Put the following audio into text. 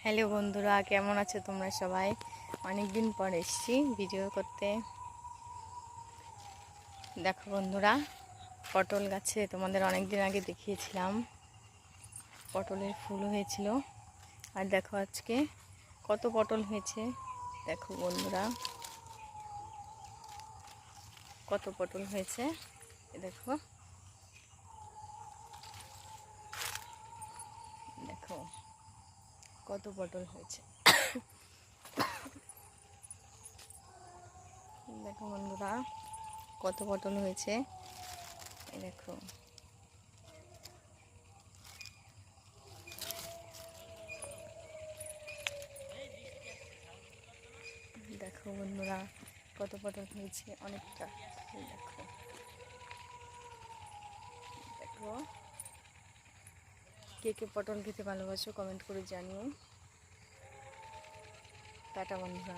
Hello বন্ধুরা, কেমন আছো তোমরা সবাই? অনেক দিন পর এসেছি ভিডিও করতে। দেখো বন্ধুরা, পটল গাছে তোমাদের অনেক দিন আগে দেখিয়েছিলাম, পটলের ফুল হয়েছিল। আর দেখো আজকে কত পটল হয়েছে। দেখো বন্ধুরা, কত পটল হয়েছে। দেখো দেখো কত পটল হয়েছে। দেখো বন্ধুরা, কত পটল হয়েছে। এই দেখো, দেখো বন্ধুরা, কত পটল হয়েছে, অনেকটা। দেখো দেখো, কে কে পটল খেতে ভালোবাসো কমেন্ট করে জানিও। টাটা বন্ধুরা।